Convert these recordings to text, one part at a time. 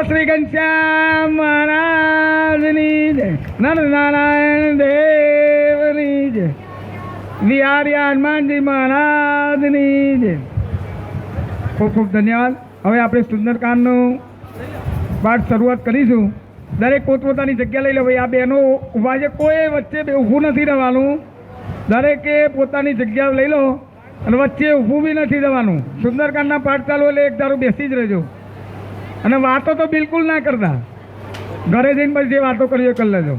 શ્રી ઘનશ્યામ મહારાજની જય, નરનારાયણ દેવની જય, વિહારી હનુમાનજી મહારાજની જય. ખૂબ ખૂબ ધન્યવાદ. હવે આપણે સુંદરકાંડનું પાઠ શરૂઆત કરીશું. દરેક પોતપોતાની જગ્યા લઈ લો. ભાઈ આ બહેનો ઊભા છે, કોઈ વચ્ચે ઊભું નથી રહેવાનું. દરેકે પોતાની જગ્યા લઈ લો અને વચ્ચે ઊભું બી નથી રહેવાનું. સુંદરકાંડના પાઠ ચાલુ એટલે એક ધારું બેસી જ રહેજો અને વાતો તો બિલકુલ ના કરતા. ઘરે જઈને પછી જે વાતો કરજો કરી લેજો.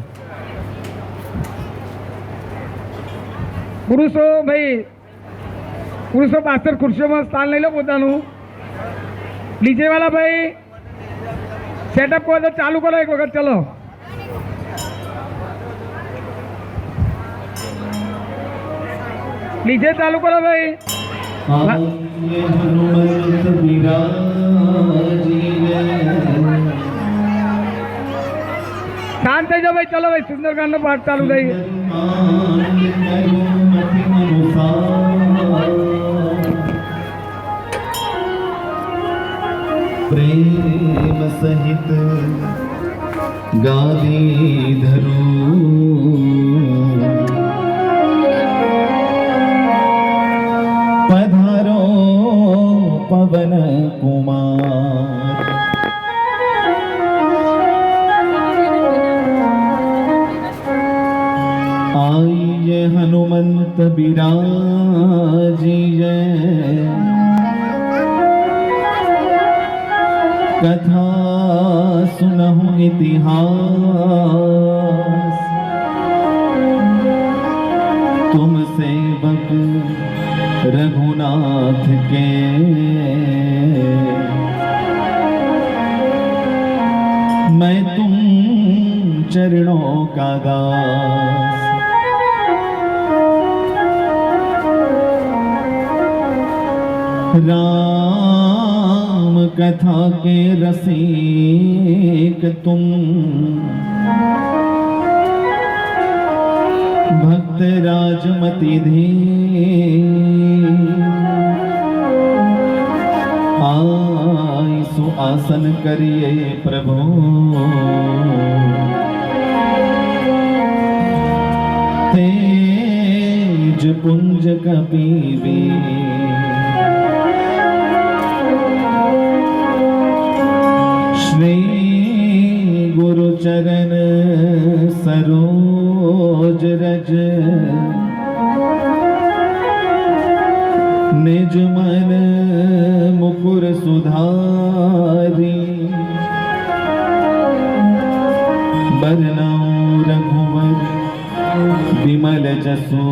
પુરુષો પાછળ ખુરશીઓમાં સ્થાન લઈ લો પોતાનું. ડીજે વાળા ભાઈ સેટઅપ કરો તો ચાલુ કરો એક વખત. ચલો ડીજે ચાલુ કરો ભાઈ. શાંત થઈ જાઓ ભાઈ. ચલો ભાઈ, સુંદરકાંડ નો પાઠ ચાલુ થઈ. प्रेम सहित गादी धरू पधारो पवन कुमार आइए हनुमंत बिराजिए कथा सुनहु इतिहास तुम सेवक रघुनाथ के मैं तुम चरणों का दास राम कथा के रसिक तुम भक्त राजमति धी आई सुआसन करिए प्रभु तेज पुंज कपीवी श्री गुरु चरण सरोज रज निज मन मुकुर सुधारी बरनौ रघुवर विमल जसो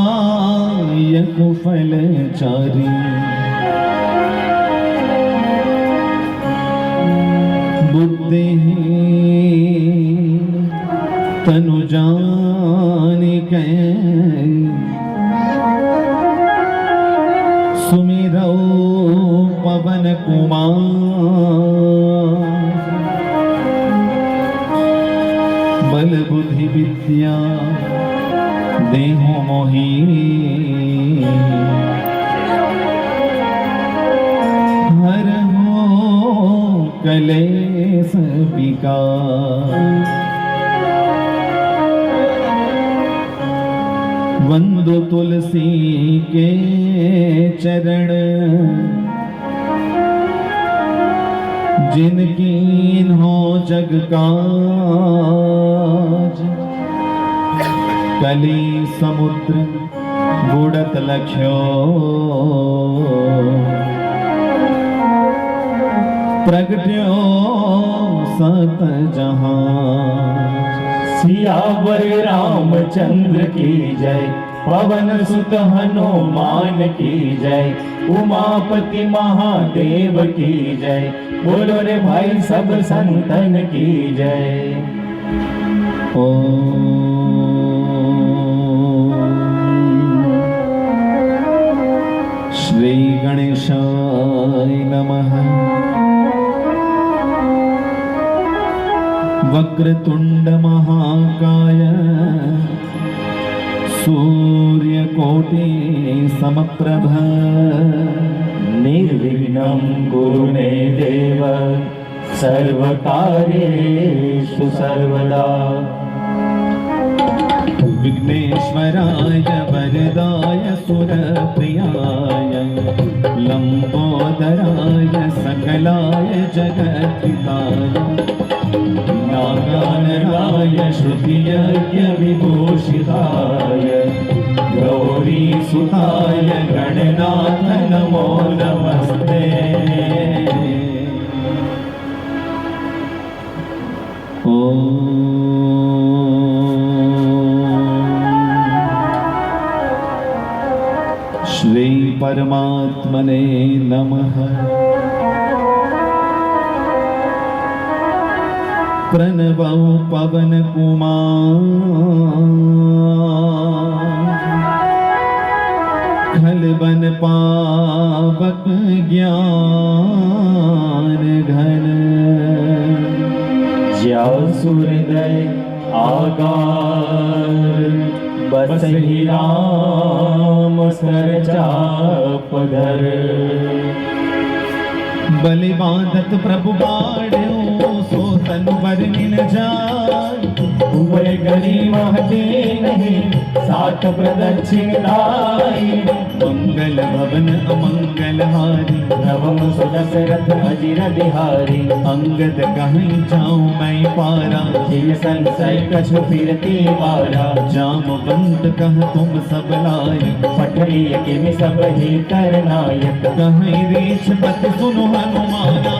जोदायक फल चारी बुद्धिहीन तनु जानिकै सुमिरौ पवन कुमार बल बुद्धि विद्या देहो मोही हर हो कलेश विकार वंदो तुलसी के चरण जिनकी हो जग काज कली समुद्र बुड़त लख्यो प्रगट्यो सत जहां सियावर रामचंद्र की जय पवन सुत हनुमान की जय उमापति महादेव की जय बोलो रे भाई सब संतन की जय श्री गणेशाय नमः वक्रतुंड महाकाय सूर्यकोटि समप्रभ निर्विघ्नं कुरु मे देव सर्वकार्येषु सर्वदा। विघ्नेश्वराय वरदाय सुरप्रियाय लंबोदराय सकलाय जगद्हिताय नागानराय श्रुतियज्ञ विभूषिताय गौरीसुताय गणनाथ नमो नमस्ते। श्री परमात्मने नमः। प्रणवौ पवन कुमार खलबन पावक ज्ञान घन ज्या सूर्योदय आगार बसहि राम सर चापधर। बलि बांधत प्रभु बाढ़ो सो तन बरनिन जाय हुए गरी महते नहीं सात प्रदक्षिण लाई। मंगल भवन अमंगल हारी नवम सुदशरथ अजिर बिहारी। अंगद कहीं जाऊं मैं पारा जिय संशय कछु फिरती वारा। जामवंत कह तुम सब लायक पठरी किमि सब ही करनायक। कहीं रीछ पति सुनो हनुमाना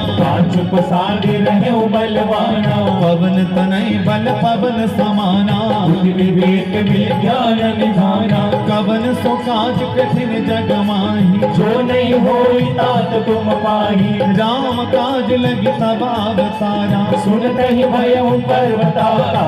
चुप सागे रहे बलवाना। पवन तनय बल पवन समाना बुद्धि विवेक विज्ञान निधाना। कवन सो काज कठिन जग माही जो नहीं होई तात तुम पाही। राम काज लगी तब अवतारा सुनत ही भयउ पर्वतारा।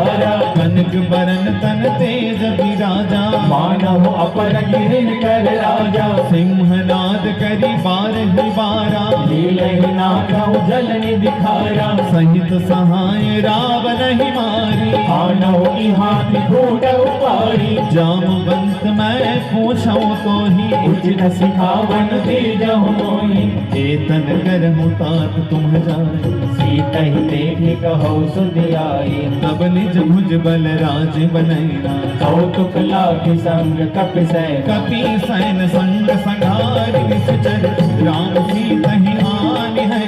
कनक बरन तन तेज विराजा मानव अपर गिरिन कर राजा। सिंहनाद करी बारहि बारा लीलहि नाथउ जल निधिखारा। सहित सहाय रावण ही मारी आनौ की हाथी घूट उपारी। जामवंत मैं पूछूं तो ही उचित सिखावन दीजहु मोहि। एतन करहु तात तुम जाय सीत ही देखि कहौ सुधियाई। तब निज भुज बल राज बनैना कौतुक लाखि संग कपि सैन। कपि सैन संग संघारि निश्चर राम सीतहि आनि है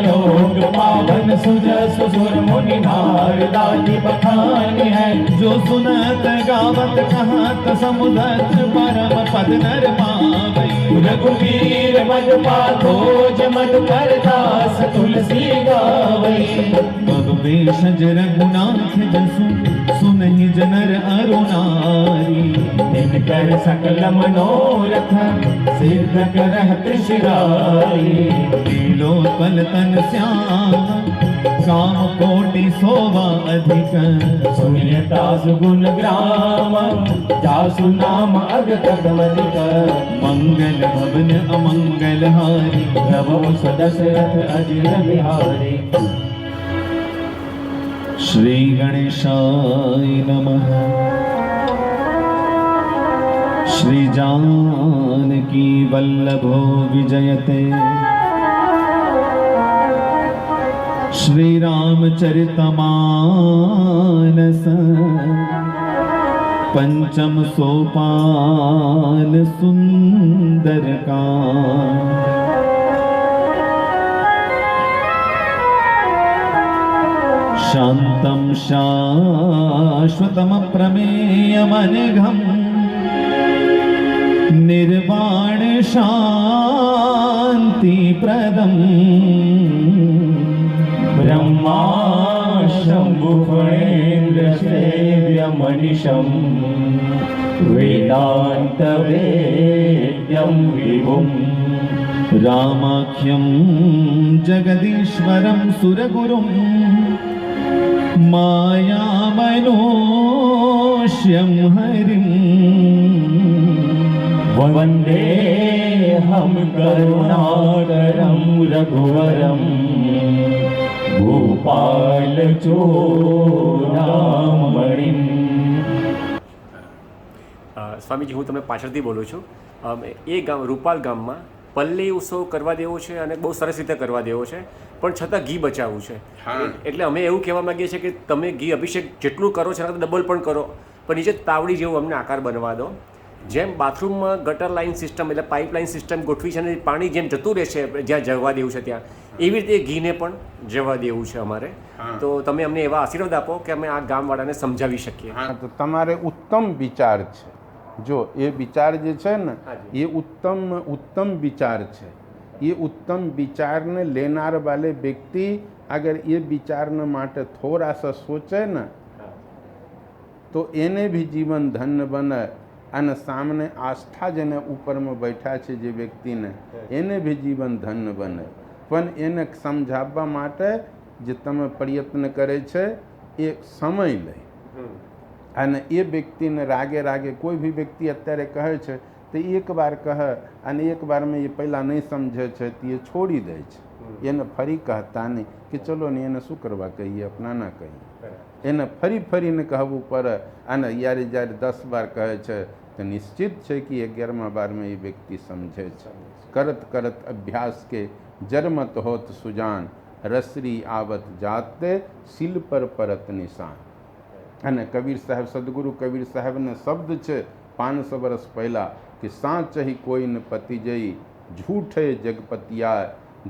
लोक पावन सुजस सुर मुनि नार दाति बखान है। जो सुनत गावत कहत समुदत परम पद नर पावै रघुवीर मद पाथोज मद करदास तुलसी गावै। कब बेशज रघुनाथ जसु सुनहि जनर अरुणारी दिनकर सकल मनोरथ सिद्ध करहत शिराई। लीलो पल तन श्याम काम कोटि सोवा अधिक सुनियता सुगुण ग्राम जासु नाम अग तगमदिक। मंगल भवन अमंगल हारी नवम सदशरथ अजिर बिहारी। श्री गणेशाय नमः। श्री जानकी वल्लभो विजयते श्री रामचरितमानस पंचम सोपान सुंदरकांड। शांतं शाश्वतमप्रमेयमनघम् निर्वाण शान्तिप्रदम् ब्रह्मा शंभु फणेन्द्र सेव्य मनिषम् वेदांत वेद्यं विभुम्। रामाख्यं जगदीश्वरं सुरगुरुं मायामनोष्यं हरिम् वन्देऽहं करुणाकरं रघुवरं भूपालचूडामणिम्। સ્વામીજી, હું તમને પાછળથી બોલું છું. એ ગામ રૂપાલ ગામમાં પલ્લી ઉત્સવ કરવા દેવો છે અને બહુ સરસ રીતે કરવા દેવો છે, પણ છતાં ઘી બચાવવું છે. એટલે અમે એવું કહેવા માગીએ છીએ કે તમે ઘી અભિષેક જેટલું કરો છો એના ડબલ પણ કરો, પણ નીચે તાવડી જેવું અમને આકાર બનવા દો. જેમ બાથરૂમમાં ગટર લાઇન સિસ્ટમ એટલે પાઇપલાઇન સિસ્ટમ ગોઠવી છે અને પાણી જેમ જતું રહે છે જ્યાં જવા દેવું છે ત્યાં, એવી રીતે ઘીને પણ જવા દેવું છે અમારે. તો તમે અમને એવા આશીર્વાદ આપો કે અમે આ ગામવાળાને સમજાવી શકીએ. હા, તો તમારે ઉત્તમ વિચાર છે. જો એ વિચાર જે છે ને એ उत्तम विचार છે. ये उत्तम विचारने लेनार वाले व्यक्ति अगर ये विचारने માટે थोड़ा सा सोचे न तो એને भी जीवन धन्य बने અને સામને આસ્થા જેને ઉપરમાં બેઠા છે જે વ્યક્તિને એને भी जीवन धन्य બને. પણ એને સમજાવવા માટે જે તમે પ્રયત્ન કરે છે એ સમય લે અને એ વ્યક્તિને રાગે રાગે કોઈ બી વ્યક્તિ અત્યારે કહે છે તો એક વાર કહે અને એક વારમાં એ પહેલાં નહીં સમજે છે તો એ છોડી દે છે. એને ફરી કહેતા નહીં કે ચલો ને એને શું કરવા કહીએ, અપના ના કહીએ. એને ફરી ફરીને કહેવું પડે અને જ્યારે 10 વાર કહે છે તો નિશ્ચિત છે કે 11મા બારમાં એ વ્યક્તિ સમજે છે. કરત કરત અભ્યાસ કે જરમત હોત સુજાન, રસરી આવત જાતે શીલ પર પરત નિશાન. અને કબીર સાહેબ, સદગુરુ કબીર સાહેબને શબ્દ છે 500 વર્ષ પહેલાં કે સાચહી કોઈને પતિ જઈ, झूठे जगपतिया,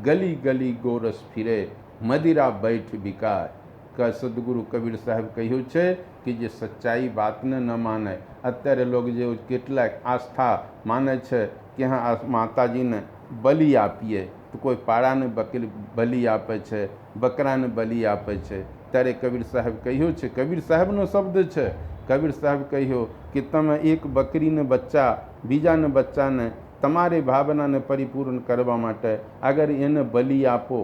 गली गली गोरस फिरे, मदिरा बैठ बिकाय. કે સદગુરુ કબીર સાહેબ કહ્યું છે કે જે સચ્ચાઈ વાતને ન માને, અત્યારે લોકો જે કેટલાક આસ્થા માને છે કે હા માતાજીને બલિ આપીએ તો કોઈ પાડાને બલિ આપે છે, બકરાને બલિ આપે છે. ત્યારે કબીર સાહેબ કહ્યું છે, કબીર સાહેબનો શબ્દ છે, કબીર સાહેબ કહ્યું કે તમે એક બકરીને બચ્ચા બીજાને બચ્ચાને તમારી ભાવનાને પરિપૂર્ણ કરવા માટે અગર એને બલિ આપો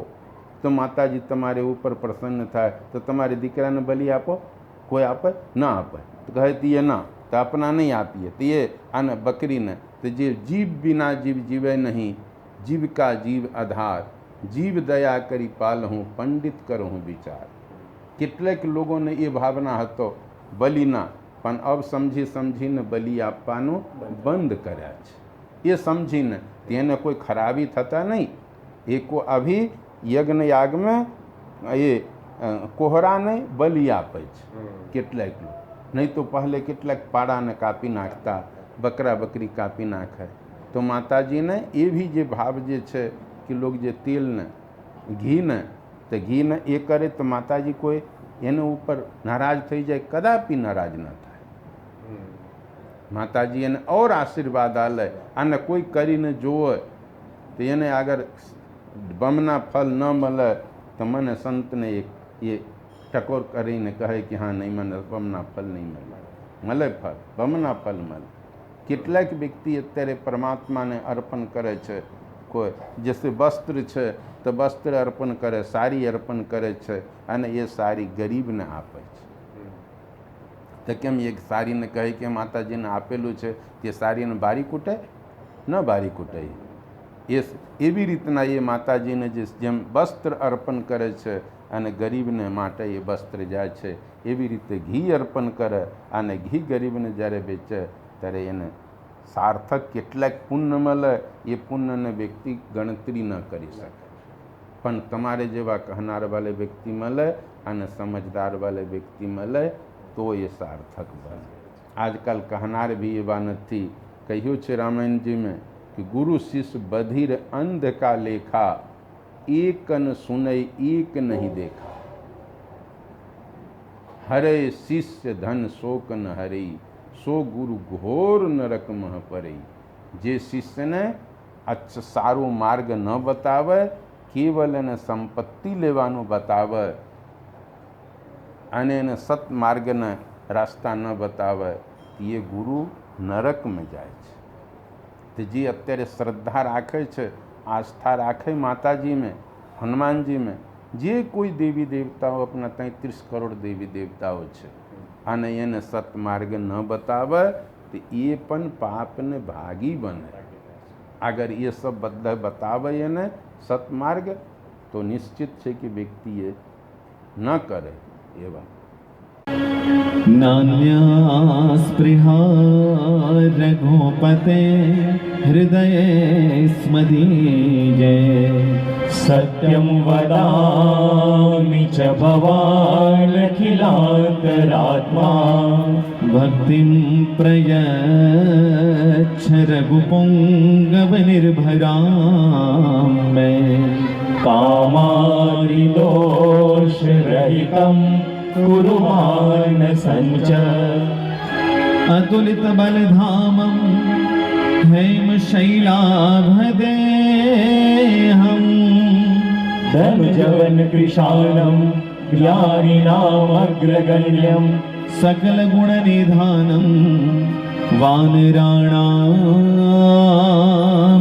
તો માતાજી તમારે ઉપર પ્રસન્ન થાય. તો તમારે દીકરાને બલિ આપો, કોઈ આપે ના આપે તો કહે તીએ ના તો આપના નહીં આપીએ તીએ આને બકરીને. તો જે જીવ બિના જીવ જીવે નહીં, જીવ કા જીવ આધાર, જીવ દયા કરી પાલહું, પંડિત કરું વિચાર. કેટલાક લોકોને એ ભાવના હતો બલિના, પણ અબ સમજી સમજીને બલિ આપવાનું બંધ કર્યા છે. એ સમજીને તેને કોઈ ખરાબી થતા નહીં. એ અભી યજ્ઞ યાગમાં એ કોહરાને બલિ આપે છે કેટલાક લોકો. નહીં તો પહેલે કેટલાક પાડાને કાપી નાખતા, બકરા બકરી કાપી નાખે. તો માતાજીને એ બી જે ભાવ જે છે કે લોકો જે તેલને ઘીને તો ઘીને એ કરે તો માતાજી કોઈ એના ઉપર નારાજ થઈ જાય, કદાપી નારાજ ન થાય. માતાજી એને ઓર આશીર્વાદ આલે. અને કોઈ કરીને જોવે તો એને આગળ બમના ફલ ન મળે તો મને સંતને એ ટકોર કરીને કહે કે હા નહીં મને બમના ફલ નહીં મળે, મળે ફલ, બમના ફલ મળે. કેટલાક વ્યક્તિ અત્યારે પરમાત્માને અર્પણ કરે છે. કોઈ જૈસે વસ્ત્ર છે તો વસ્ત્ર અર્પણ કરે, સાડી અર્પણ કરે છે અને એ સાડી ગરીબને આપે છે. તો કેમ એક સાડીને કહે કે માતાજીને આપેલું છે તે સાડીને બારી કૂટે? ન બારી કૂટે. એવી રીતના એ માતાજીને જેમ વસ્ત્ર અર્પણ કરે છે અને ગરીબને માટે એ વસ્ત્ર જાય છે, એવી રીતે ઘી અર્પણ કરે અને ઘી ગરીબને જ્યારે વેચે ત્યારે એને સાર્થક કેટલાક પુણ્ય મળે. એ પુણ્યને વ્યક્તિ ગણતરી ન કરી શકે. પણ તમારે જેવા કહેનાર વાલે વ્યક્તિ મળે અને સમજદાર વાલે વ્યક્તિ મળે તો એ સાર્થક બને. આજકાલ કહેનાર બી એવા નથી. કહ્યું છે રામાયણજી મેં कि गुरु शिष्य बधिर अंध का लेखा, एक न सुनई एक नहीं देखा. हरे शिष्य धन शोक न हरई, सो गुरु घोर नरक मह परई. જે શિષ્યને સારો માર્ગ ન બતાવે, કેવલ એને સંપત્તિ લેવાનું બતાવે અને એને સત્માર્ગના રસ્તા ન બતાવે એ ગુરુ નરકમાં જાય છે. તો જે અત્યારે શ્રદ્ધા રાખે છે, આસ્થા રાખે માતાજી में, હનુમાનજી में, જે કોઈ દેવી દેવતાઓ આપણા 33 કરોડ દેવી દેવતાઓ છે અને એને સત્માર્ગ ન બતાવે તો એ પણ પાપને ભાગી બને. અગર એ સબ બધા બતાવે એને સત્માર્ગ તો નિશ્ચિત છે કે વ્યક્તિ એ ન કરે. એવા નાન્યા સ્પૃહા रघुपते हृदय स्मदीजे सत्यं वदामि च भवानखिलान्तरात्मा भक्तिं प्रयच्छ रघुपुङ्गवनिर्भरां मे कामादिदोषरहितं कुरु मानसञ्च अतुलितबलधामं हेमशैलाभदेहम् धनुजवन कृशानं ज्ञानिनामग्रगण्यं सकलगुणनिधानं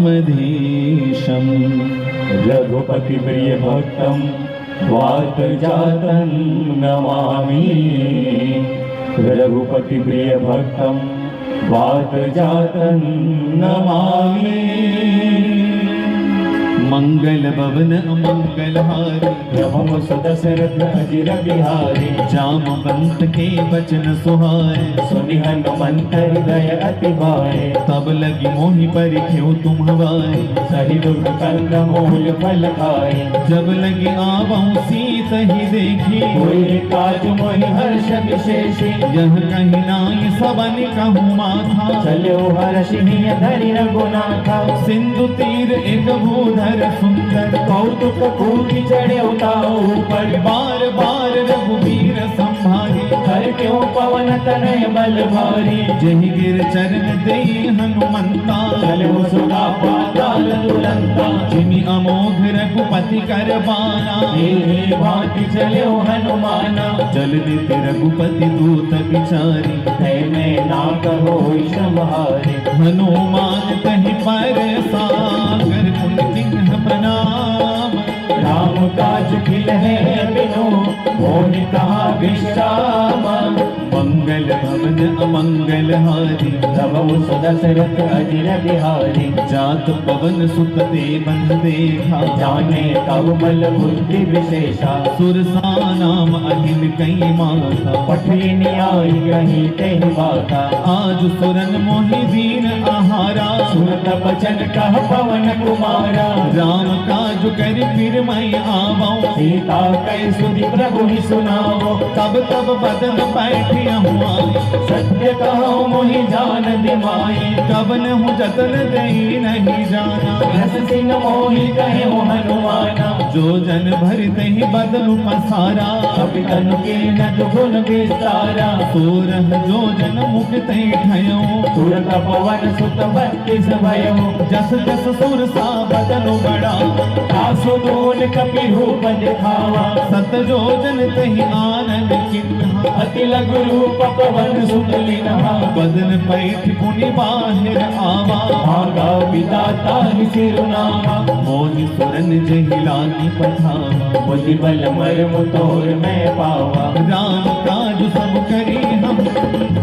वानराणामधीशम् रघुपतिप्रियभक्तं वातजातं नमामि रघुपतिप्रियभक्तं वातजातं नमामि मंगल भवन अमंगलहारी प्रभम सुदशरथ अजिर बिहारी जामवंत के बचन सुहाए सुनि हनुमंत हृदय अति भाए तब लगी मोहि परिख्यो तुम हवाए सहि दुर्ग कंद मूल फल खाए जब लगी आवऊं सीत ही देखी कोई काज मोहि हर्ष विशेषी यह कहीं नाई सबन कहूँ माथा चलो हर्षिय धरि रघुनाथा सिंधु तीर एक भूधर सुंदर कौतुक कूकी चढ़े उताओ ऊपर बार बार रघुवीर संभारी हर क्यों पवन तनय बल भारी जहि गिर चरण दे हनुमंता चलो सुगा पाताल तुरंता जिमि अमोघ रघुपति कर बाना हे भांति चलो हनुमाना जल नित रघुपति दूत बिचारी है मैं ना कहो संहारे हनुमान कहीं पर सागर कुंड किन्ह प्रणाम राम काज खिल है बिनु मोहि कहा विश्राम मंगल भवन अमंगल हारी तब सुदशरथ अजिर बिहारी जात पवन सुत देवन देखा जाने तब बल बुद्धि विशेषा सुरसा नाम अहिन कई माता पठे न्याय कहीं तेहि बाता आज सुरन मोहि दीन आहारा सुनत बचन कह पवन कुमारा राम काज कर फिर मैं आवऊं सीता कै सुधि प्रभु ही सुनावो तब तब बदन बैठिया हुआ सत्य कहो मोहि जान दिमाई कबन हूँ जतन दे नहीं जाना रस सिंह मोहि कहे हनुमाना जो जन भरते ही बदलु पसारा कपि तनु के न दुगुन विस्तारा सोरह जो जन मुक्ते ठयो तुरत पवन सुत बत्तीस भयो जस जस सुर सा बदनु बड़ा आसु दून कपि रूप दिखावा सत जो जन तही आनंद किन्हा अति लघु रूप पवन सुत लिनहा बदन पैठ पुनि बाहिर आवा भागा विदाता ही सिरुनामा मोहि सुरन जहि लागी पठावा बुद्धि बल मर्म तोर मैं पावा राम काज सब करी हम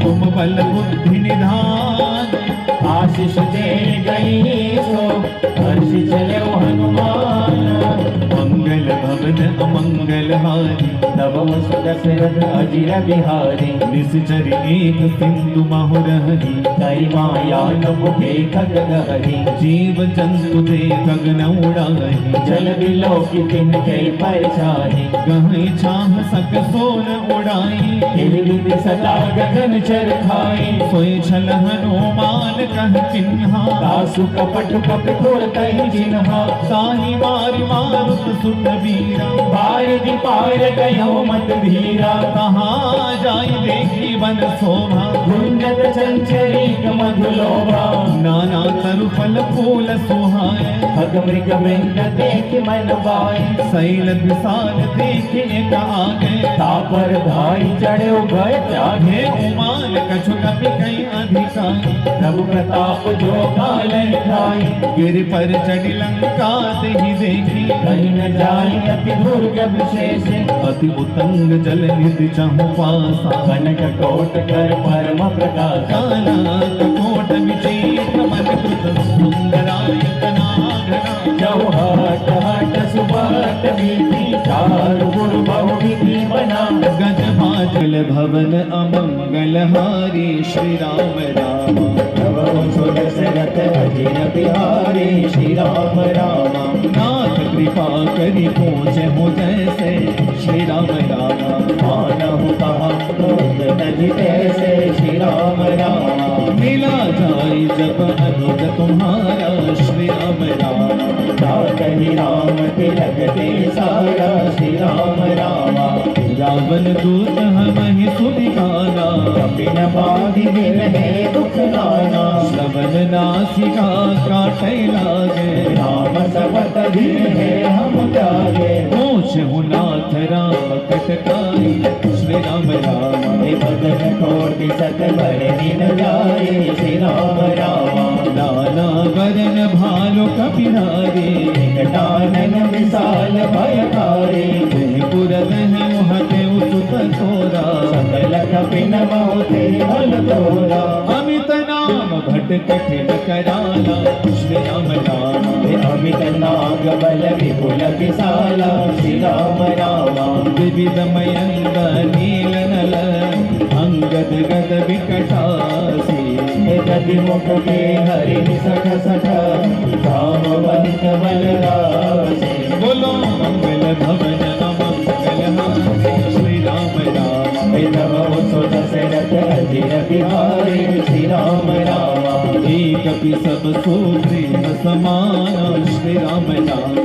तुम बल बुद्धि निधान आशीष दे गई सो हर्ष चले हनुमान मंगल भवन अमंगल हारी तब सुदशरथ अजिर बिहारी निश्चर एक सिंधु महुरहरी कई माया मुखे खगहरी जीव जंतु दे गगन उड़ाही जल बिलो की तिन कई परछाई गहई छाह सक सोन उड़ाई हिलगिद सदा गगन चर खाई सोई छल हनुमान कह चिन्हा दासु कपट कपि खोल कही जिन्हा ताही मारि मारुत सुत वीरा पार दी पार कहो मत धीरा कहाँ जाई देखी वन शोभा गुंजत चंचरीक मधुलोभा नाना तरु फल फूल सुहाए भग मृग वृंद देख मन बाए शैल विशाल देख एक आगे तापर धाई चढ़े गए त्यागे हे उमाल कछु कपि कई अधिकारी प्रभु प्रताप जो काल खाई गिर पर चढ़ी लंका ही देखी कहीं न जाई अति दुर्ग विशेष अति उतंग जल निधि चाहु पासा कनक कोट कर परम प्रकाश कानक कोट विचित्र मन कृत सुंदरायक नागरा जब हट हट सुबट बीती चार गुरु बहु विधि बना गज बाजल भवन अमंगल हारी श्री राम राम प्रभु सुर अजिर बिहारी श्री राम राम नाथ कृपा करी पहुँचे हो जैसे श्री राम राम मानहु कहा क्रोध नहीं तैसे श्री राम राम मिला जाय जब अनुज तुम्हारा श्री राम राम कही राम तिलकते सारा श्री राम राम रावण दूत हमहि सुनिकाना कपिन बाधि विरहे दुख नाना श्रवण नासिका काटे लागे राम सबत दिन है हम त्यागे मोक्ष नाथ राम कटकाई श्री राम राम बदन कोटि सत बड़े दिन जाए श्री राम राम नाना वरन भालु कपिनारी कानन विशाल भयकारी पुरत है मोहते उसुत तोरा सकल कपिन मोते बल तोरा अमित नाम भट कठिन कराला श्री राम राम अमित नाग बल विपुल विशाला श्री राम राम विविध मयंग नील नल अंगद गद विकटासी गति मुख के हरि सठ सठ राम वंश बलरासी बोलो मंगल भवन अमंगल हारी श्री राम राम तब सो दशरथ अजिर बिहारी श्री राम राम एक भी सब सुप्रीम समान श्री राम राम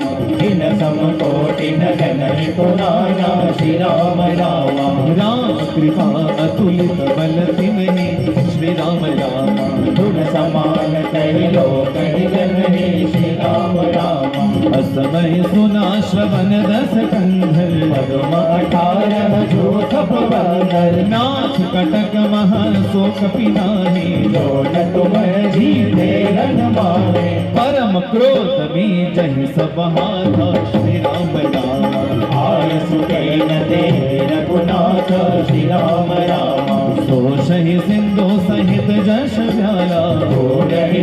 इन सम कोटि नगन पुराना श्री राम राम राम कृपा अतुलित बल तिमहि श्री राम राम गुण समान त्रैलोक निगमहि श्री राम राम असमय सुना श्रवण दस कंधर पदम 18 जोत प्रबंधर नाथ कटक महा सो कपिनाही लोट तुम जीते रन मारे परम क्रोध बीज सब हाथा श्री राम राम आय सुखे न दे रघुनाथ श्री राम राम सो सही सिंधु सहित जश व्याला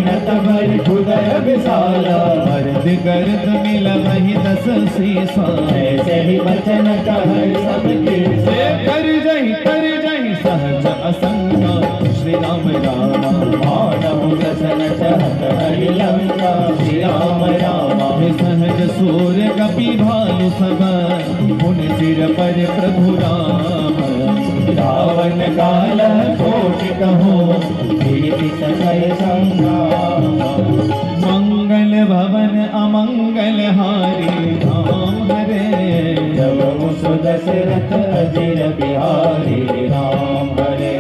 न तबर हृदय विशाला मर्द गर्द मिल वही दस सीसा ऐसे ही वचन कह सबके से कर जही सहज असंगा श्री राम राम मानव दसन चहत हरि लंका श्री राम राम सहज सूर्य कपि भालु सब पुन सिर पर प्रभु राम रावण काल कोटि कहो भीति सकल संग्राम मंगल भवन अमंगल हारी राम हरे जब सो दशरथ अजिर बिहारी राम हरे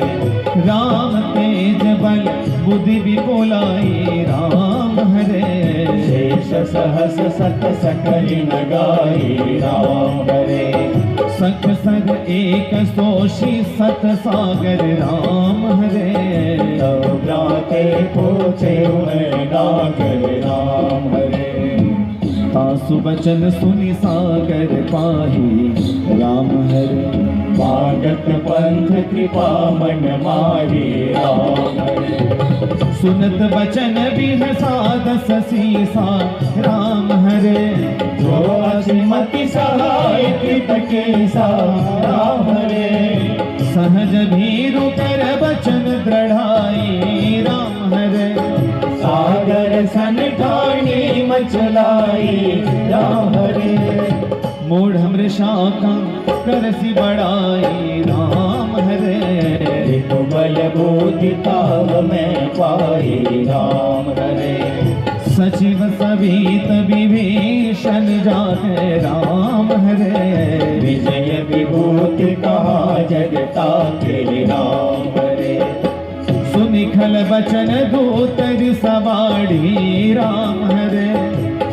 राम तेज बल बुद्धि विपुलाई राम हरे शेष सहस सत सकल नगाई राम हरे सख सग एक सोशी सत सागर राम हरे ब्राते पूछे नागर राम हरे तासु बचन सुनि सागर पाही राम हरे भागत पंथ कृपा मन माही राम हरे सुनत बचन बिहसादस सीसा राम हरे जो असिमति सहाय कृत केसा राम हरे सहज भीरु कर बचन दृढ़ाई राम हरे सागर सन ठानी मचलाई राम हरे मूढ़ मृषा का करसी बड़ाई राम हरे बल बोधिताव में पाई राम हरे सचिव सवित विभीषण जाने राम हरे विजय विभूति कहा जगता के राम हरे सुनिखल बचन दूतर सवाड़ी राम हरे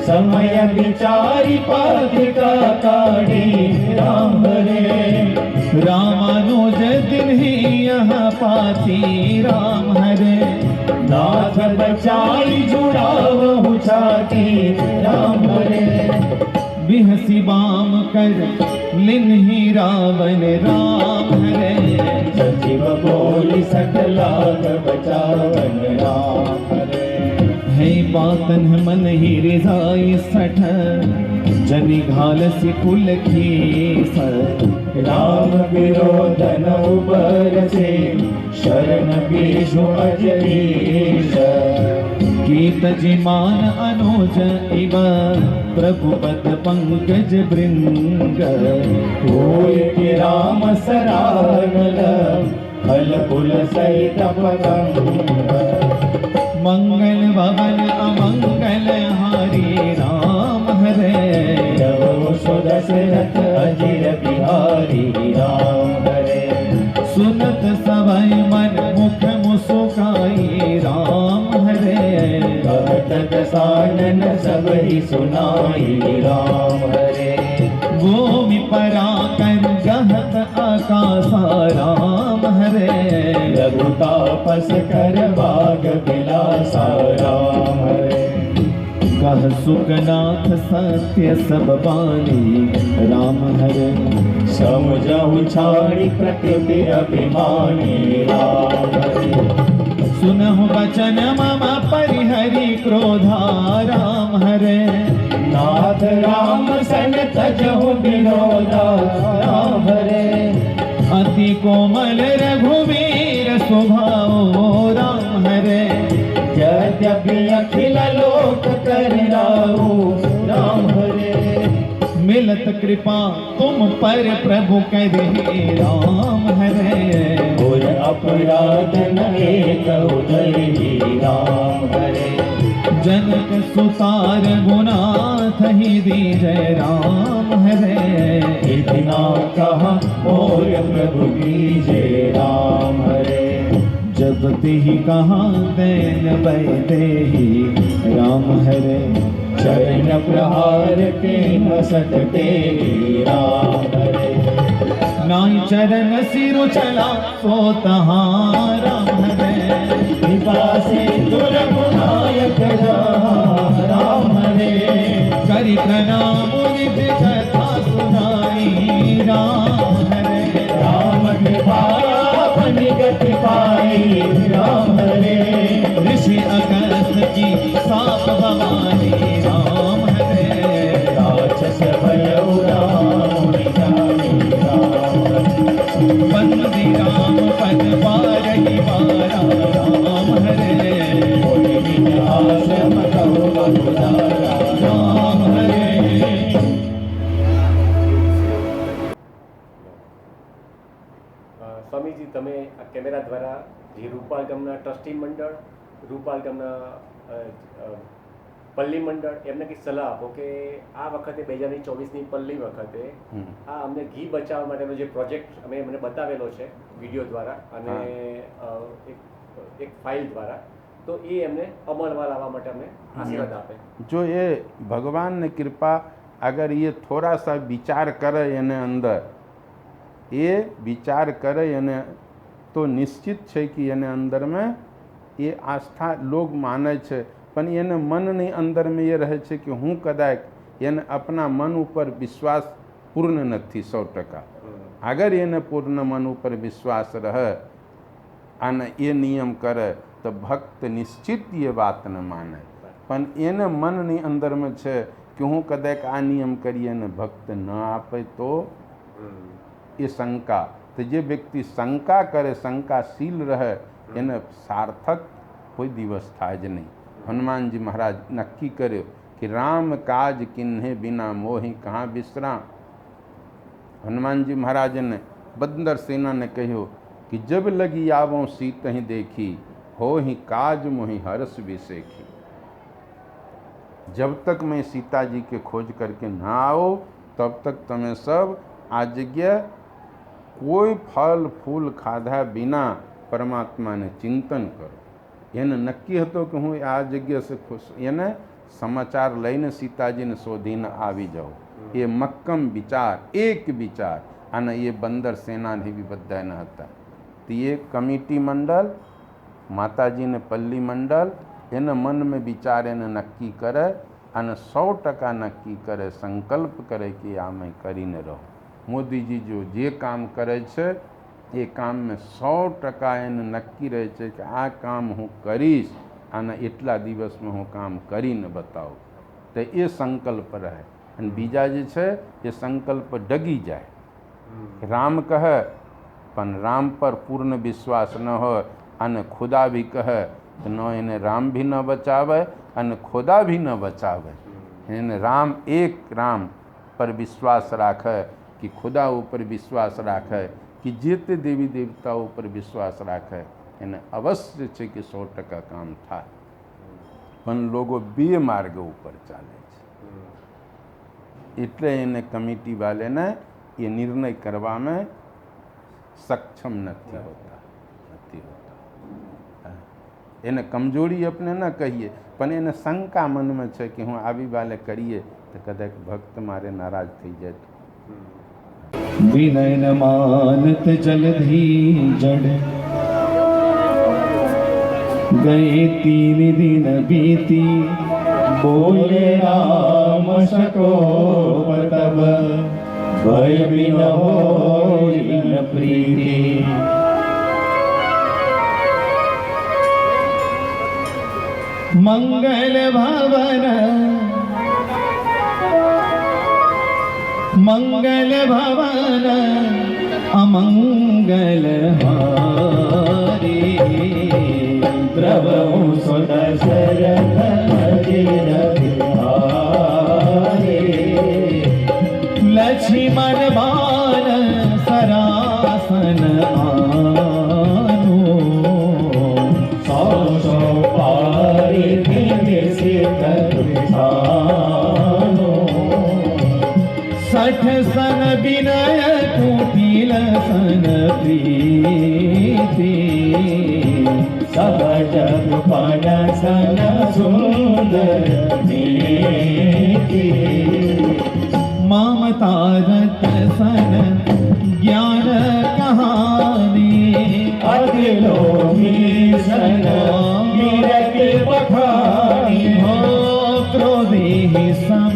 समय विचारी पातिका काढ़ी राम हरे रामानुज दिन ही यहाँ पाती राम हरे नाथ बचाई जुड़ाव छाती राम हरे बिहसी बाम कर लिन्ही रावण राम हरे सचिव बोली सकलाग बचावन राम हरे है बातन मन ही रिजाई सठ जनि घालसी कुल की राम विरोधन उबर से शरण बीजु अजरीश की तजि मान अनुज इव प्रभु पद पंकज भृंग कोय के राम सरागल फल फूल सहित पतंग मंगल भवन अमंगल हारी राम हरे रघु सुदशरथ अजिर बिहारी राम हरे सुनत सबय मन मुख मुस्काई राम हरे भगत सानन सब ही सुनाई राम हरे भूमि पराकर गहत आकाशा राम हरे रघुतापस कर बाग बिलासा राम हरे कह सुखनाथ सत्य सब बानी राम हरे समझऊ छाड़ी प्रकृति अभिमानी राम हरे सुनहु बचन मम परिहरि क्रोधा राम हरे नाथ राम सन तजहु विरोधा राम हरे अति कोमल रघुवीर स्वभाव राम हरे यद्यपि अखिल लोक कर राहु राम हरे मिलत कृपा तुम पर प्रभु करे राम हरे और अपराध न एक उदय राम हरे जनक सुतार गुनाथ ही दीजय राम हरे इतना कहा और प्रभु की जय राम हरे जब ही कहा देन बैदे ही राम हरे चरण प्रहार के मसत तेरी राम हरे नाई चरण सिरु चला सो तहाँ राम हरे कृपा से दुर्गुनायक राम हरे करि प्रणाम निज कथा सुनाई राम हरे राम कृपा अपनी गति पाई राम हरे ऋषि अगस्त की साप भवानी राम हरे राक्षस भयउ राम जानी राम बंदी राम पद पारही बारा राम हरे आश्रम कहो बहुधारा राम हरे સ્વામીજી તમે આ કેમેરા દ્વારા જે રૂપાલ ગામના ટ્રસ્ટી મંડળ રૂપાલ ગામના પલ્લી મંડળ એમને કંઈક સલાહ આપો કે આ વખતે 2024ની પલ્લી વખતે આ અમને ઘી બચાવવા માટેનો જે પ્રોજેક્ટ અમે મને બતાવેલો છે વિડીયો દ્વારા અને એક ફાઇલ દ્વારા તો એ એમને અમલમાં લાવવા માટે અમને આશીર્વાદ આપે. જો એ ભગવાનની કૃપા અગર એ થોડા સા વિચાર કરે એને અંદર એ વિચાર કરે એને તો નિશ્ચિત છે કે એને અંદરમાં એ આસ્થા લોગ માને છે પણ એને મનની અંદરમાં એ રહે છે કે હું કદાચ એને આપણા મન ઉપર વિશ્વાસ પૂર્ણ નથી 100%. અગર એને પૂર્ણ મન ઉપર વિશ્વાસ રહે અને એ નિયમ કરે તો ભક્ત નિશ્ચિત એ વાતને માને. પણ એને મનની અંદરમાં છે કે હું કદાચ આ નિયમ કરીએ અને ભક્ત ન આપે તો એ શંકા. તો જે વ્યક્તિ શંકા કરે શંકાશીલ રહે એને સાર્થક કોઈ દિવસ થાય જ નહીં. હનુમાનજી મહારાજ નક્કી કર્યો કે રામ કાજ કિન્હે બિના મોહી કહા વિશ્રામ. હનુમાનજી મહારાજને બંદર સેનાને કહ્યું कि जब लगी आवों सीत ही देखी हो ही काज मोहि हर्ष विसेखी. जब तक मैं सीता जी के खोज करके ना आओ तब तक તમે सब આ જગ્યા કોઈ ફળ ફૂલ ખાધા વિના પરમાત્માને ચિંતન કરો. એને નક્કી હતો કે હું આ જગ્યા સે ખુશ એને સમાચાર લઈને સીતાજીને શોધીને આવી જાઉં. એ મક્કમ વિચાર એક વિચાર અને એ બંદર સેનાની બી બધાને હતા. તો એ કમિટી મંડળ માતાજીને પલ્લી મંડળ એને મનમાં વિચાર એને નક્કી કરે અને 100% નક્કી કરે સંકલ્પ કરે કે આ મેં કરીને રહું. મોદીજી જો જે કામ કરે છે એ કામ મેં 100% એને નક્કી રહે છે કે આ કામ હું કરીશ અને એટલા દિવસમાં હું કામ કરીને બતાવું. તો એ સંકલ્પ રહે અને બીજા જે છે એ સંકલ્પ ડગી જાય. રામ કહે પણ રામ પર પૂર્ણ વિશ્વાસ ન હોય અને ખુદા બી કહે તો ન એને રામ ભી ન બચાવે અને ખુદા ભી ન બચાવે. એને રામ એક રામ પર વિશ્વાસ રાખે કે ખુદા ઉપર વિશ્વાસ રાખે કે જે તે દેવી દેવતાઓ ઉપર વિશ્વાસ રાખે એને અવશ્ય છે કે 100% કામ થાય. પણ લોકો બે માર્ગ ઉપર ચાલે છે એટલે એને કમિટી વાળાને એ નિર્ણય કરવામાં સક્ષમ નથી હોતા. એને કમજોરી આપણે ન કહીએ પણ એને શંકા મનમાં છે કે હું આવી વાલે કરીએ તો કદાચ ભક્ત મારે નારાજ થઈ જાય. विनयन मानत जलधि जड़ गए 3 दिन बीती बोले राम सको तब भय बिन होई न प्रीति मंगल भवन मंगल भवन अमंगल हारी द्रवहु सुदशरथ अजिर बिहारी लक्ष्मण बाण सरासन आनो सौ सौ पारी सिद्ध विधानो 60 सन विनय कुटिल सन प्रीति सब जग पन सन सुंदर नीति ममता रत सन ज्ञान कहानी अदिलोभी सन वीरति बखानी हो क्रोधी सम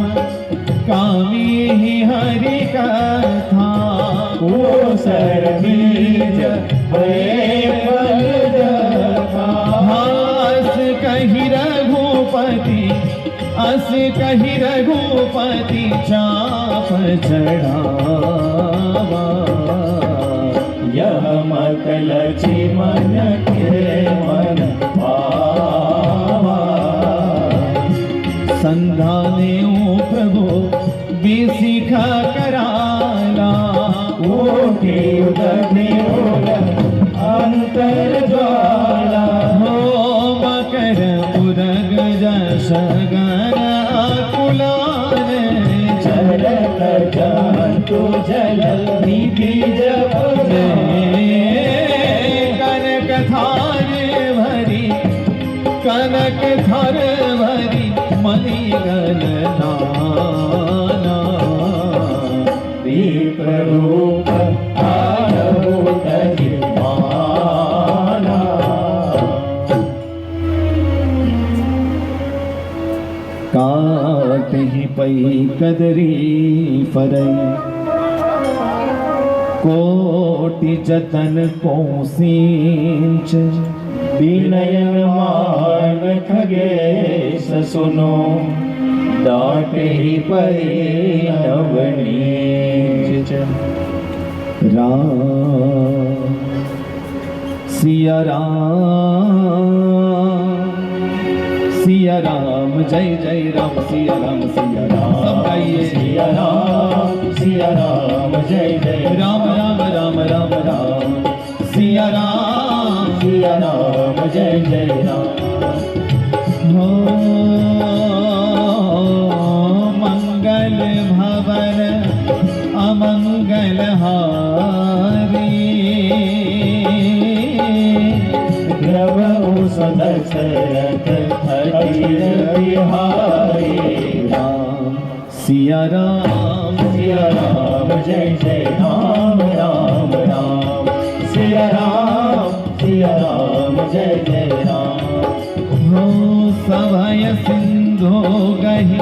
कामी ही हरि कथा सर बीज हास कही रघुपति अस कही रघुपति चाप चढ़ावा यह मत लची मन के मन पावा संधाने प्रभु विशिखा कराला कोटि उदग्नि अंतर ज्वाला हो मकर उदग जस गण कुलान चरत जंतु जल निधि जप कनक थार भरी कनक थर भरी मणिगण नाना विप्ररूप आरभूत जिह्वाना काट ही पई कदरी फरई कोटि जतन पहुँचींच विनयन मान खगेश सुनो डाटे ही परे नवनीच राम सिया राम जय जय राम सिया राम सब गाइए सिया राम जय जय राम राम राम राम राम सिया राम जय जय राम हो मंगल भवन अमंगल हारी द्रवहु सदशरथ अजिर बिहारी राम सिया राम जय जय राम राम राम सिया राम जय जय राम हो सभय सिंधु गहि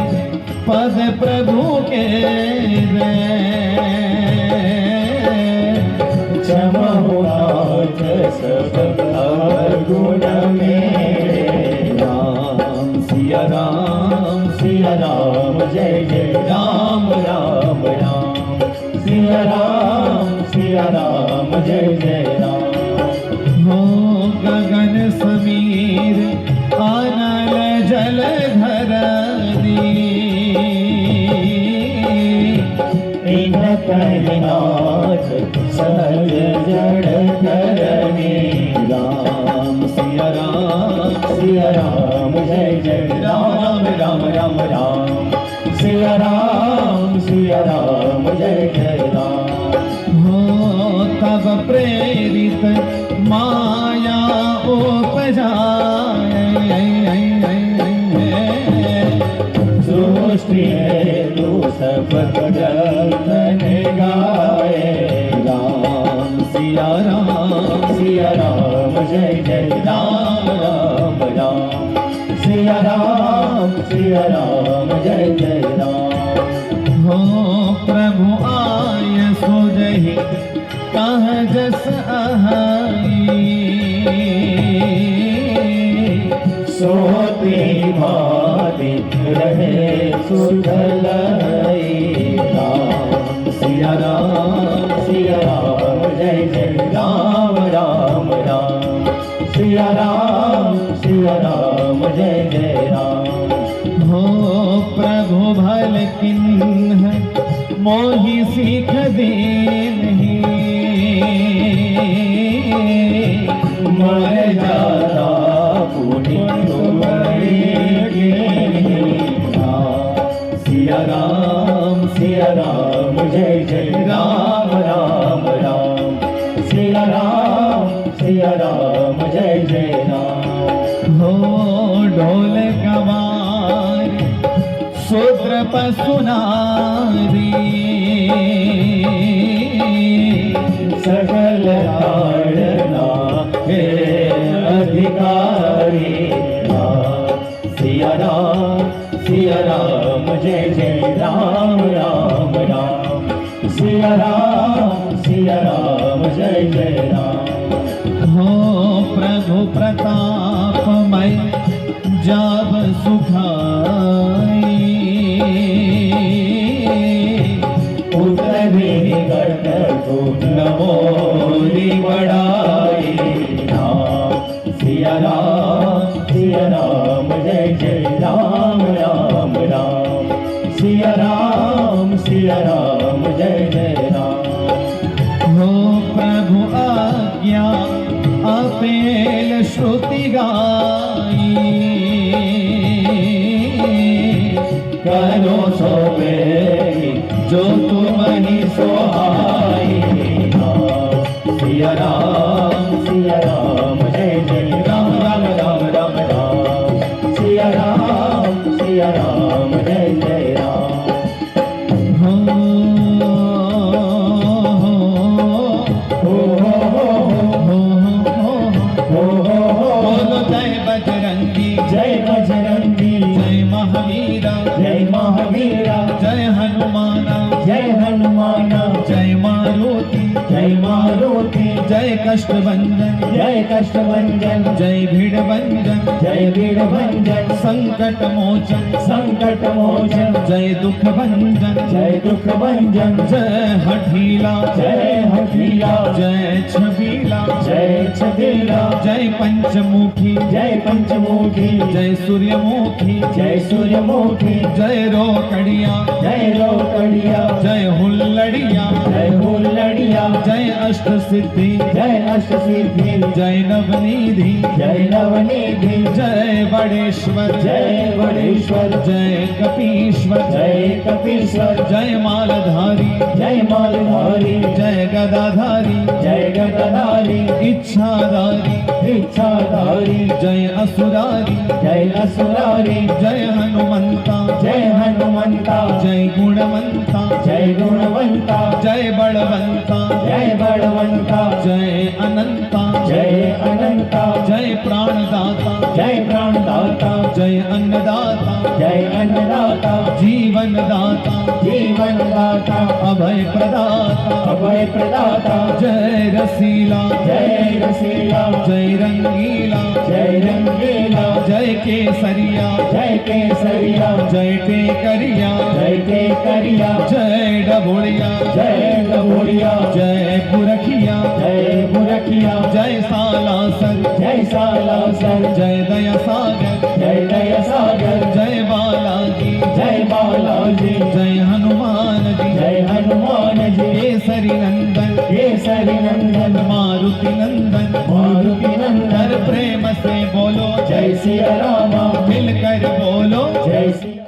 पद प्रभु के क्षमहु नाथ सब अवगुण मेरे राम सिया राम जय जय राम राम राम सिया राम जय जय राम हो गगन समीर कहीं नाथ सहज जड़ करनी राम सिया राम जय जय राम राम राम राम सिया राम जय जय राम हो तब प्रेरित माया उपजाए सृष्टि हेतु सब जन गाए राम सिया राम जय जय राम राम राम सिया राम जय जय राम हो प्रभु आय सो जहि कह जस अहाई सोते भाति रहे सुधल राम सिया राम जय जय राम राम राम सिया राम जय जय राम हो प्रभु भल किन्ह मोहि सीख दे मर जाता पुण्य तुम्हारे सिया राम जय जय राम राम राम सिया राम जय जय राम हो ढोल गवार शूद्र पशुनारी सकल ताड़ना हे अधिकारी सिया राम जय जय राम राम राम सिया राम जय जय राम हो प्रभु प्रतापमय जब सुखाई उतरे गण को नमोरी बड़ाई सिया राम जय जय राम राम राम सिया राम जय जय राम हो प्रभु आज्ञा अपेल श्रुति गाई करो सो बेरी जो तुम ही सोहाई सिया राम जय जय राम राम राम राम राम सिया राम जय जय राम बोलो जय बजरंगी जय महावीरा जय हनुमाना जय मारुति जय कष्टभंजन जय भीड़ भंजन संकट मोचन जय दुख भंजन जय हठीला जय छबीला जय पंचमुखी जय सूर्यमुखी जय रोकड़िया जय हुल्लड़िया जय अष्ट सिद्धि जय नवनिधि जय बड़ेश्वर जय कपीश्वर जय मालधारी जय गदाधारी इच्छाधारी जय असुरारी जय हनुमंता जय गुणवंता जय बलवंता जय अनंता जय प्राणदाता जय अन्नदाता जीवन दाता अभय प्रदाता जय रसीला जय रंगीला जय केसरिया जय टेकरिया जय डभोड़िया जय पुरखिया जय सालासर जय दया सागर जय बालाजी जय हनुमान जी मारुति नंदन मारुति नंदन मारुति नंदन प्रेम से बोलो जय सिया राम मिलकर बोलो जय सिया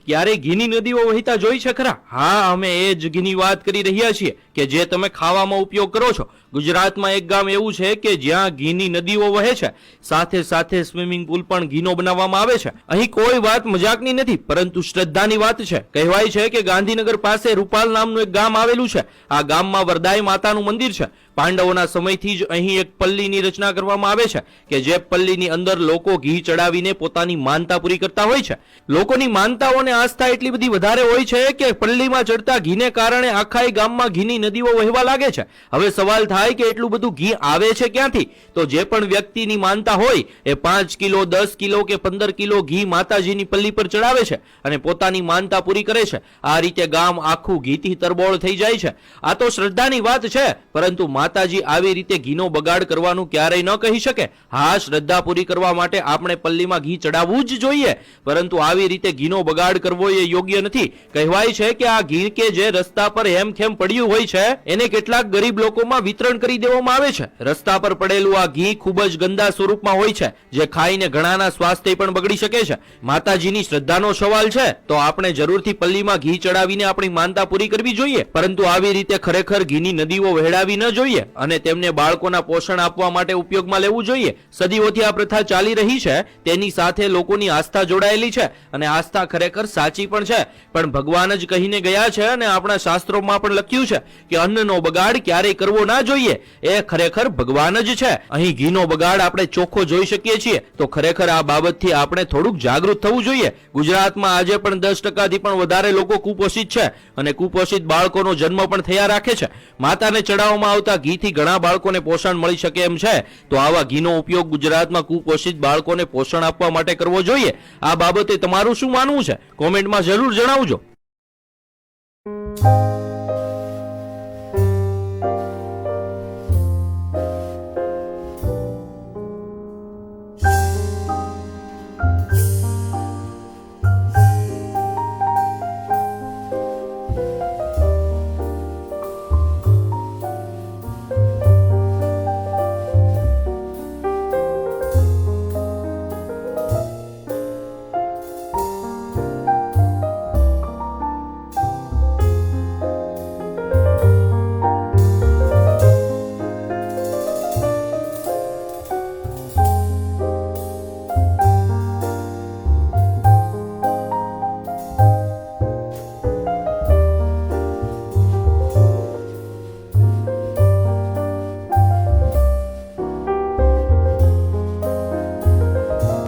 ક્યારે ઘીની નદીઓ વહેતા જોઈ છે ખરા? હા, અમે એ જ ઘીની વાત કરી રહ્યા છીએ કે જે તમે ખાવામાં ઉપયોગ કરો છો. ગુજરાતમાં એક ગામ એવું છે કે જ્યાં ઘીની નદીઓ વહે છે, સાથે સાથે સ્વિમિંગ પુલ પણ ઘીનો બનાવવામાં આવે છે. અહીં કોઈ વાત મજાકની નથી, પરંતુ શ્રદ્ધાની વાત છે. કહેવાય છે કે ગાંધીનગર પાસે રૂપાલ નામનું એક ગામ આવેલું છે. આ ગામમાં વરદાઈ માતાનું મંદિર છે. પાંડવોના સમયથી જ અહીં એક પલ્લીની રચના કરવામાં આવે છે કે જે પલ્લીની અંદર લોકો ઘી ચડાવીને પોતાની માનતા પૂરી કરતા હોય છે. લોકોની માનતાઓને આસ્થા એટલી બધી વધારે હોય છે કે પલ્લીમાં ચડતા ઘીને કારણે આખા ગામમાં ઘીની નદીઓ વહેવા લાગે છે. હવે સવાલ થાય કે એટલું બધું ઘી આવે છે ક્યાંથી? તો જે પણ વ્યક્તિની માનતા હોય એ 5 કિલો 10 કિલો કે 15 કિલો ઘી માતાજીની પલ્લી પર ચડાવે છે અને પોતાની માનતા પૂરી કરે છે. આ રીતે ગામ આખું ઘીથી તરબોળ થઈ જાય છે. આ તો શ્રદ્ધાની વાત છે, પરંતુ માતાજી આવી રીતે ઘીનો બગાડ કરવાનું ક્યારેય ન કહી શકે. હા, શ્રદ્ધા પૂરી કરવા માટે આપણે પલ્લીમાં ઘી ચડાવવું જ જોઈએ, પરંતુ આવી રીતે ઘીનો બગાડ કરવો એ યોગ્ય નથી. કહેવાય છે કે આ ઘી કે જે રસ્તા પર હેમખેમ પડ્યું હોય છે એને કેટલાક ગરીબ લોકોમાં વિતરણ કરી દેવામાં આવે છે. રસ્તા પર પડેલું આ ઘી ખૂબ જ ગંદા સ્વરૂપમાં હોય છે, જે ખાઈને ઘણાના સ્વાસ્થ્ય પણ બગડી શકે છે. માતાજીની શ્રદ્ધાનો સવાલ છે તો આપણે જરૂરથી પલ્લીમાં ઘી ચડાવીને આપણી માનતા પૂરી કરવી જોઈએ, પરંતુ આવી રીતે ખરેખર ઘીની નદીઓ વહેડાવી ન જોઈએ અને તેમને બાળકોના પોષણ આપવા માટે ઉપયોગમાં લેવું જોઈએ. સદીઓથી આ પ્રથા ચાલી રહી છે, તેની સાથે લોકોની આસ્થા જોડાયેલી છે અને આસ્થા ખરેખર સાચી પણ છે. પણ ભગવાન જ કહીને ગયા છે અને આપણા શાસ્ત્રોમાં પણ લખ્યું છે કે અન્નનો બગાડ ક્યારેય કરવો ના જોઈએ. એ ખરેખર ભગવાન જ છે. અહીં ઘીનો બગાડ આપણે ચોખ્ખો જોઈ શકીએ છીએ, તો ખરેખર આ બાબતથી આપણે થોડુંક જાગૃત થવું જોઈએ. ગુજરાતમાં આજે પણ 10% થી પણ વધારે લોકો કુપોષિત છે અને કુપોષિત બાળકોનો જન્મ પણ થયા રાખે છે. માતાને ચડાવવામાં આવતા ઘીથી ઘણા બાળકોને પોષણ મળી શકે એમ છે, તો આવા ઘીનો ઉપયોગ ગુજરાતમાં કુપોષિત બાળકોને પોષણ આપવા માટે કરવો જોઈએ. આ બાબતે તમારું શું માનવું છે? કોમેન્ટમાં જરૂર જણાવજો.